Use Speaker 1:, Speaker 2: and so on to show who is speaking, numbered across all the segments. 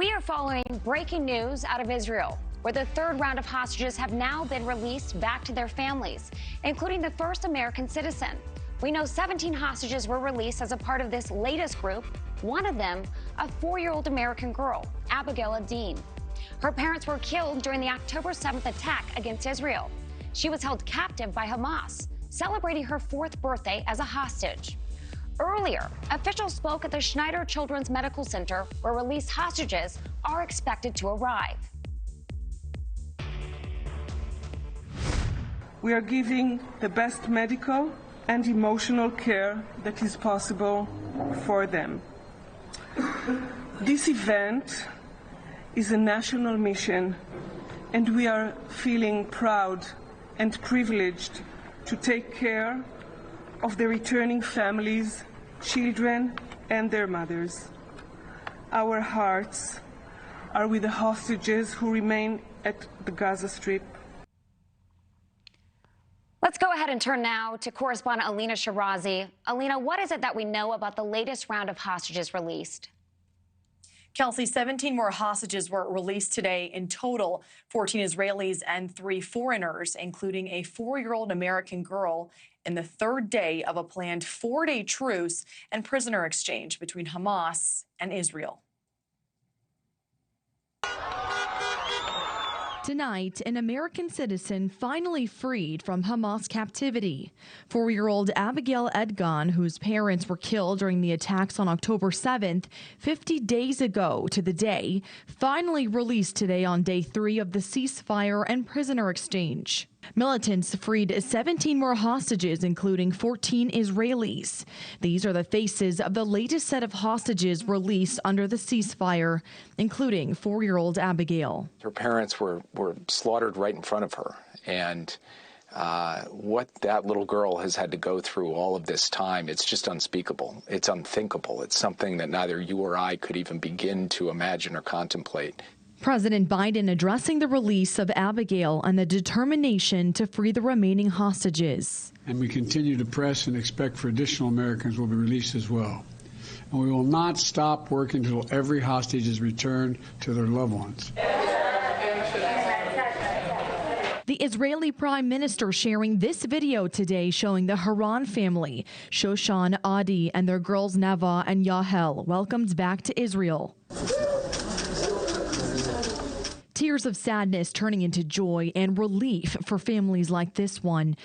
Speaker 1: We are following breaking news out of Israel, where the third round of hostages have now been released back to their families, including the first American citizen. We know 17 hostages were released as a part of this latest group, one of them a 4-year-old American girl, Abigail Edan. Her parents were killed during the October 7th attack against Israel. She was held captive by Hamas, celebrating her 4th birthday as a hostage. Earlier, officials spoke at the Schneider Children's Medical Center, where released hostages are expected to arrive.
Speaker 2: We are giving the best medical and emotional care that is possible for them. This event is a national mission, and we are feeling proud and privileged to take care of the returning families, children, and their mothers. Our hearts are with the hostages who remain at the Gaza Strip.
Speaker 1: Let's go ahead and turn now to correspondent Elina Shirazi. Elina, what is it that we know about the latest round of hostages released?
Speaker 3: Kelsey, 17 more hostages were released today. In total, 14 Israelis and 3 foreigners, including a 4-year-old American girl, in the 3rd day of a planned 4-day truce and prisoner exchange between Hamas and Israel.
Speaker 4: Tonight, an American citizen finally freed from Hamas captivity. 4-year-old Abigail Edan, whose parents were killed during the attacks on October 7th, 50 days ago to the day, finally released today on day 3 of the ceasefire and prisoner exchange. Militants freed 17 more hostages, including 14 Israelis. These are the faces of the latest set of hostages released under the ceasefire, including 4-year-old Abigail.
Speaker 5: Her parents were slaughtered right in front of her, and what that little girl has had to go through all of this time, it's just unspeakable. It's unthinkable. It's something that neither you or I could even begin to imagine or contemplate.
Speaker 4: President Biden addressing the release of Abigail and the determination to free the remaining hostages.
Speaker 6: And we continue to press and expect for additional Americans will be released as well. And we will not stop working until every hostage is returned to their loved ones.
Speaker 4: The Israeli Prime Minister sharing this video today showing the Haran family, Shoshan, Adi, and their girls Nava and Yahel, welcomed back to Israel. Tears of sadness turning into joy and relief for families like this one.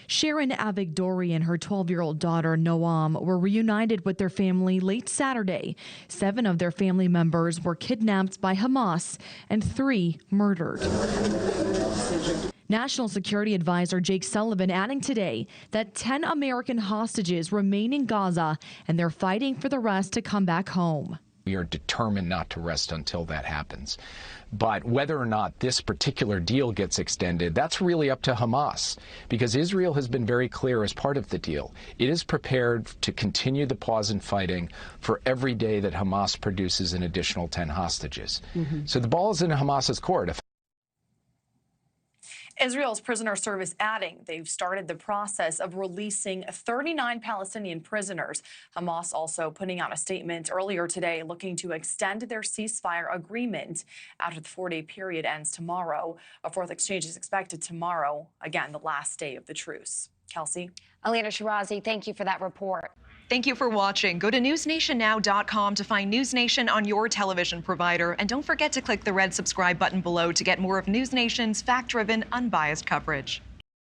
Speaker 4: Sharon Avigdori and her 12-year-old daughter, Noam, were reunited with their family late Saturday. 7 of their family members were kidnapped by Hamas and 3 murdered. National Security Advisor Jake Sullivan adding today that 10 American hostages remain in Gaza and they're fighting for the rest to come back home.
Speaker 5: We are determined not to rest until that happens. But whether or not this particular deal gets extended, that's really up to Hamas, because Israel has been very clear as part of the deal. It is prepared to continue the pause in fighting for every day that Hamas produces an additional 10 hostages. So the ball is in Hamas's court.
Speaker 3: Israel's prisoner service adding they've started the process of releasing 39 Palestinian prisoners. Hamas also putting out a statement earlier today looking to extend their ceasefire agreement after the 4-day period ends tomorrow. A 4th exchange is expected tomorrow, again, the last day of the truce. Kelsey?
Speaker 1: Elina Shirazi, thank you for that report.
Speaker 7: Thank you for watching. Go to newsnationnow.com to find News Nation on your television provider. And don't forget to click the red subscribe button below to get more of News Nation's fact-driven, unbiased coverage.